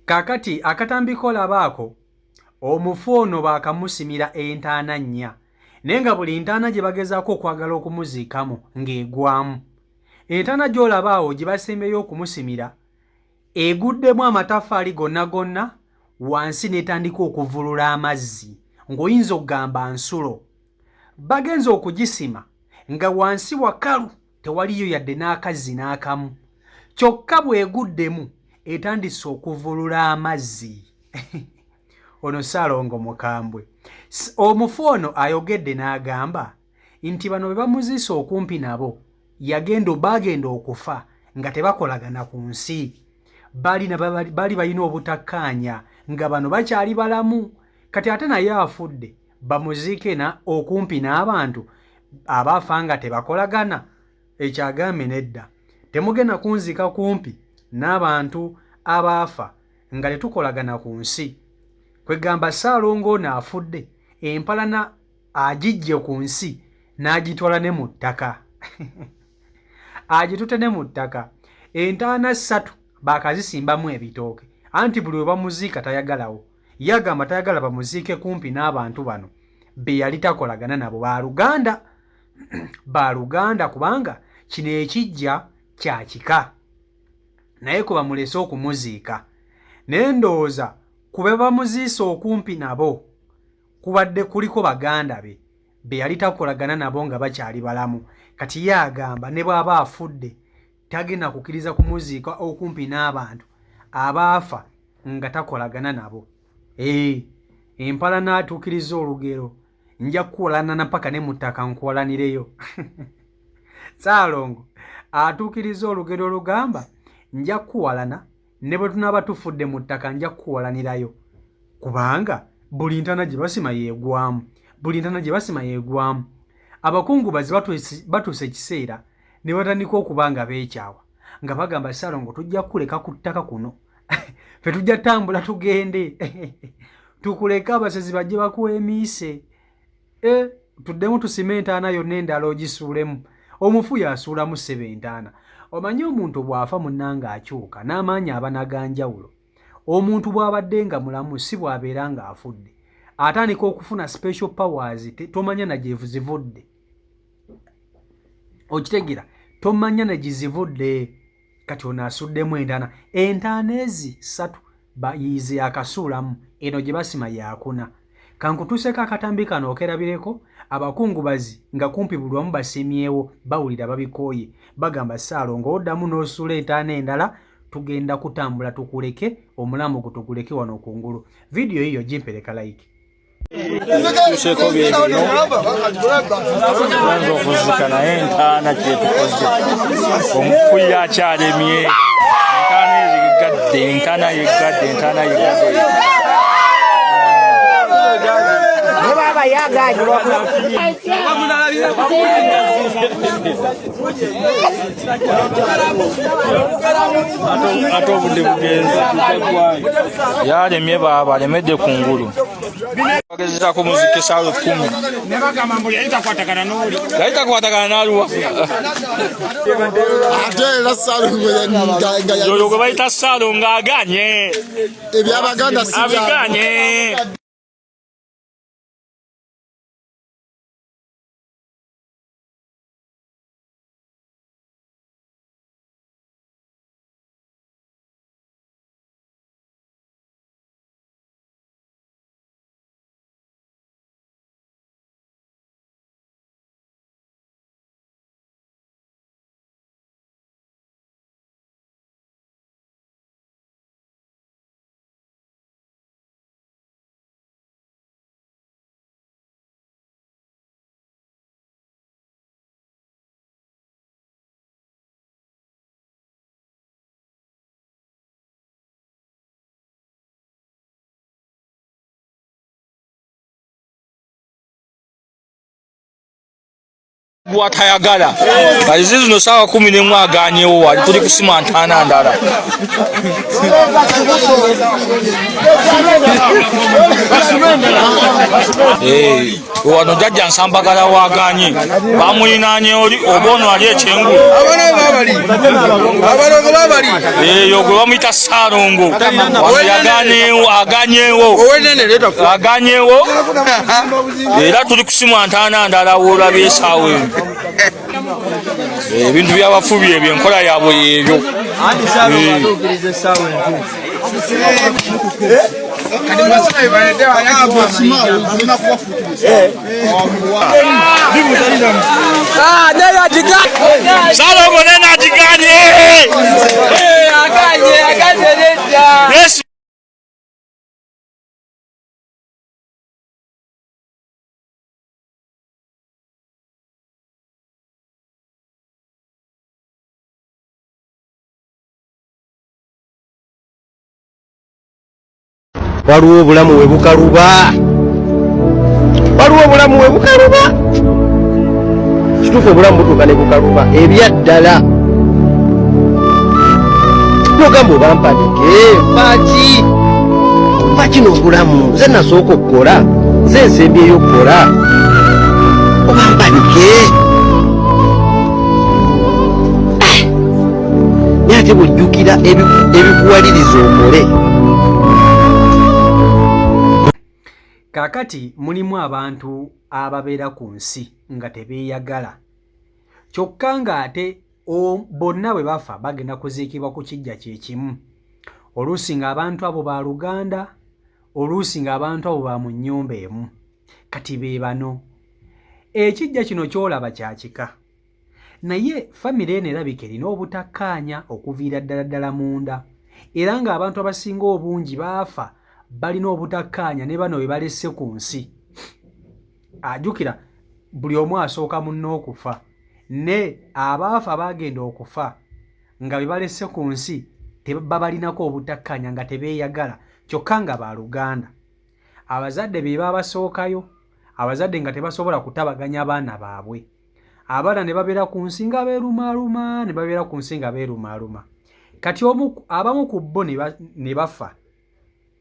Kakati akatambiko labaako omufu ono baakamusimira entaana 4 naye nga buli ntaana gye bagezaako okwagala okumuziikamu ng'egwamu. Entaana gy'olaba awo gye basembeyo okumusimira eguddemu amataffaali gonna gonna wansi n'etandika okuvulula amazzi ng'oyinza okugamba nsulo. Bagenze okugisima nga wansi wakalu tewaliyo yadde n'akazzi n'akamu, kyokka bw'eguddemu etandise okuvulula amazzi. Ono Ssaalongo mukambwe. Omufu ono ayogedde n'agamba nti bano be bamuziisa okumpi nabo baagenda okufa nga tebakolagana ku nsi. Bali balina obutakkaanya nga bano bakyali balamu, kati ate naye afudde bamuziike okumpi n'abantu abaafa nga tebakolagana. Ekyagambe nedda, temugenda kunzika kumpi n'abantu abaafa nga tetukolagana ku nsi. Kwegamba Ssaalongo ono afudde, empalana agiggye ku nsi n'agitwala ne mu ttaka. Agitute ne mu ttaka. Entaana 3 baakazisimbamu ebitooke, anti buli we bamuziika tayagalawo. Ye agamba tayagala bamuziike kumpi n'abantu bano be yali takolagana nabo, baaluganda. Baaluganda kubanga kino ekijja kya kika. Naye kwe bamulese okumuziika, naye ndowooza kube bamuziisa okumpi nabo kubadde kuliko baganda be yali takolagana nabo nga bakyali balamu. Kati ye agamba ne bw'aba afudde tagenda kukkiriza kumuziika okumpi n'abantu abaafa nga takolagana nabo. Empalana atuukiriza olugero, nja kukuwalanana mpaka ne mu ttaka nkuwalanireyo. Ssaalongo atuukiriza olugero olugamba nja kukuwalana ne bwe tunaaba tufudde mu ttaka nja kukuwalanirayo, kubanga buli ntaana gye basima yeegwamu, buli ntaana gye basima yeegwamu. Abakungubazi batuuse ekiseera ne batandika okuba nga beekyawa nga bagamba Ssaalongo tujja kukuleka ku ttaka kuno ffe tujja tambula tugende tukuleke abasezi bajje bakuwemiise, tuddemu tusime entaana yonna endala ogisuulemu. Omufu yasuulamu ssebe entaana. Omanyi omuntu bw'afa munnanga akyuka n'amaanyi aba naganjawulo. Omuntu bw'abadde nga mulamu si bw'abeera ng'afudde, atandika okufuna special powers tomanya na gye zivudde. Okitegeera, tomanya na gye zivudde. Kati ono asuddemu entaana. Entaana ezi 3 bayize akasuulamu, eno gye basima yakuna. Kankutuuseko akatambi kano okerabireko, abakungubazi nga kumpi buli wamu basimyewo bawulira babikooye, bagamba Ssaalongo oddamu n'osuula entaana endala tugenda kutambula tukuleke, omulamu gutuguleke wano kungulu. Vidiyo yiyo gimpereka like. Tuseeko byebino tulanza okuzika naye entaana kyetukoze, omufu yakyalemye, entaana ezigadde, entaana yegadde, entaana yegadde. Baba yagaji ate obudde bugenze yalemye baba alemedde kungulu. Bagezezaako muzika essaawa 10 ne bagamba mbu yali takwatagana n'oli, yali takwatagana n'aluwa ate era Ssaalongo oyo gwe bayita Ssaalongo aganye ebyabaganda abiganye. Bw'atayagala kati zino ssaawa 11 aganyewo wali tuli kusima ntaana ndala. Wano jjajja Nsambagala waganye bamulinaanye oli oba ono ali ekyengulu eyo gwe bamuyita Ssaalongo aganyewo era tuli kusimwa ntaana ndala woolabye essaawa eno. Ebintu by'abafubi ebyo enkola yaabwe yeebyo. Ssaalongo nene agiganye. Yes. Waliwo obulamu webukaluba, kituufu obulamu butuuka ne bukaluba ebyaddala. Nogamba obampanike fa kino obulamu nze nasooka okukola nze ensembyeyo okukola obampanike naye ate bw'ojjukira ebikuwaliriza okole. Kakati mulimu abantu ababeera ku nsi nga tebeeyagala kyokka ng'ate bonna bwe bafa bagenda kuziikibwa ku kijja kyekimu. Oluusi ng'abantu abo ba Luganda, oluusi ng'abantu abo ba mu nnyumba emu. Kati be bano ekijja kino kyolaba kya kika, naye famire eno erabika erina obutakkaanya okuviira ddala munda, era ng'abantu abasinga obungi baafa balina obutakkaanya ne bano be balesse ku nsi. Ajjukira buli omu asooka munno okufa, ne abaafa bagenda okufa nga be balesse ku nsi babalinako obutakkaanya nga tebeeyagala kyokka nga ba Luganda. Abazadde be babasookayo, abazadde nga tebasobola kutabaganya baana baabwe, abaana ne babeera ku nsi nga beerumaaluma, ne babeera ku nsi nga beerumaaluma. Kati abamu ku bo ne bafa,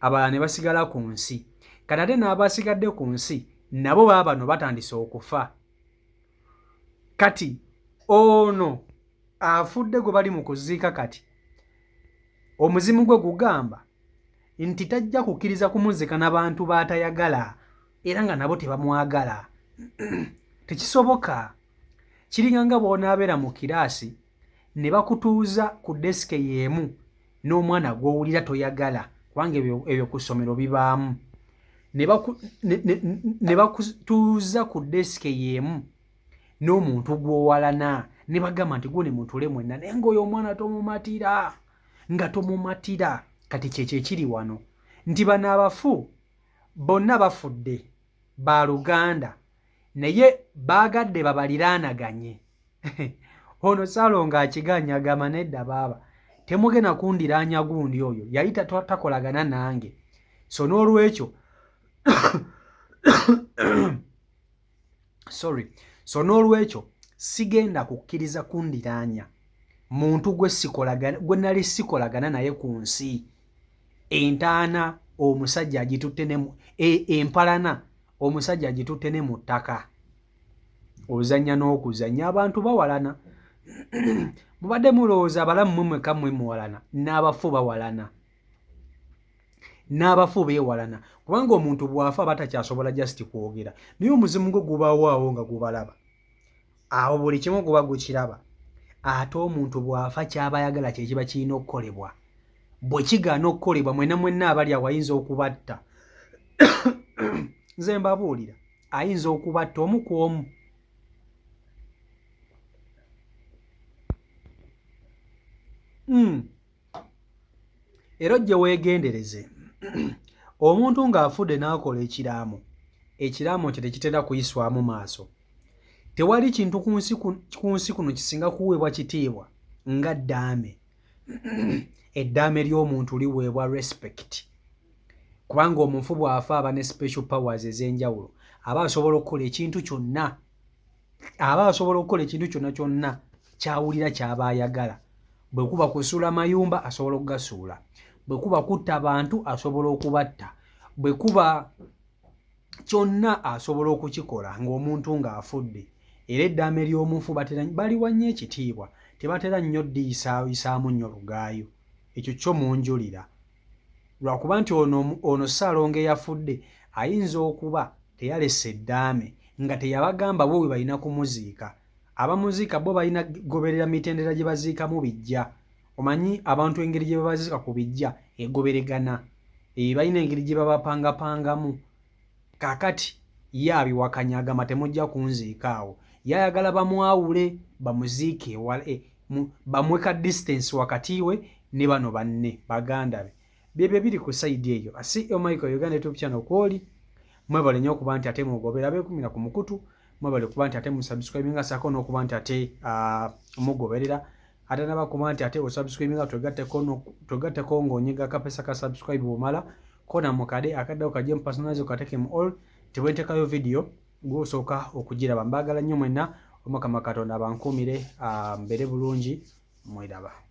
abalala ne basigala ku nsi. Kati ate n'abasigadde ku nsi nabo baabano batandise okufa. Kati ono afudde gwe bali mu kuziika, kati omuzimu gwe gugamba nti tajja kukkiriza kumuzika n'abantu baatayagala era nga nabo tebamwagala. Tekisoboka. Kiringa nga bw'onaabeera mu kiraasi ne bakutuuza ku desike y'emu n'omwana gw'owulira toyagala, kubanga ebyo ku ssomero bibaamu, ne bakutuuza ku desike y'emu n'omuntu gw'owalana ne bagamba nti gune mutule mwenna, naye ng'oyo omwana tomumatira, nga tomumatira. Kati kyekyo ekiri wano nti bano abafu bonna bafudde ba Luganda naye baagadde babaliraanaganye. Ono Ssaalongo akiganya agamba nedda baaba temugenda kundiraanya gundi oyo yali takolagana nange, so n'olwekyo so n'olwekyo sigenda kukkiriza kundiraanya muntu gwe nali sikolagana naye ku nsi. Entaana omusajja agitutte empalana omusajja agitutte ne mu ttaka. Ozannya n'okuzannya, abantu bawalana. Mubadde mulowooza abalamu mwemweka mmwe muwalana, n'abafu bawalana, n'abafu beewalana, kubanga omuntu bw'afa batakyasobola just kwogera, naye omuzimu gwe gubawaawo nga gubalaba. Awo buli kimu guba gukiraba. Ate omuntu bw'afa kyaba ayagala kye kiba kirina okukolebwa. Bwe kigaana okukolebwa mwenna abali awo ayinza okubatta. Nze mbabuulira ayinza okubatta omu ku omu. Era ojje weegendereze. Omuntu ng'afudde n'akola ekiraamo, ekiraamo kye tekitera kuyiswamu maaso. Tewali kintu ku nsi kuno kisinga kuweebwa kitiibwa nga ddaame. Eddaame ly'omuntu liweebwa respect, kubanga omufu bw'afa aba ne special powers ez'enjawulo, aba asobola okukola ekintu kyonna aba asobola okukola ekintu kyonna kyonna kyawulira kyaba ayagala. Bwe kuba kusuula mayumba asobola okugasuula, bwe kuba kutta abantu asobola okubatta, bwe kuba kyonna asobola okukikola ng'omuntu ng'afudde. Era eddaame ly'omufu baliwa nnyo ekitiibwa, tebatera nnyo ddiyisaamu nnyo lugaayo. Ekyo kyo munjulira. Lwakuba nti ono Ssaalongo eyafudde ayinza okuba teyalese eddaame nga teyabagamba bo bwe balina kumuziika. Abamuziika bo balina goberera mitendera gye baziikamu bijja. Omanyi abantu engeri gye babaziika ku bijja egoberegana. Balina engeri gye babapangapangamu. Kaakati ye abiwakanya agamba temujja kunziika awo. Yayagala bamwawule bamuziike bamweka distance wakati we ne bano banne baganda be. Byebyo biri ku side eyo. Michael Uganda YouTube channel kwoli. Mwebale nnyo okuba nti ate mugobera beekumira ku mukutu. Mwebale okuba nti ate musubscribinga sako n'okuba nti ate mugoberera. Ate n'abakuba nti ate osubscribinga twegatteko ng'onyiga akapesa ka subscribe bw'omala. Kona mukade akaddawo kajje mu personalize okateke mu all. Tebwentekayo video gw'osooka okugiraba. Mbaagala nnyo mwenna. Omukama Katonda abankuumire mbeere bulungi. Mweraba.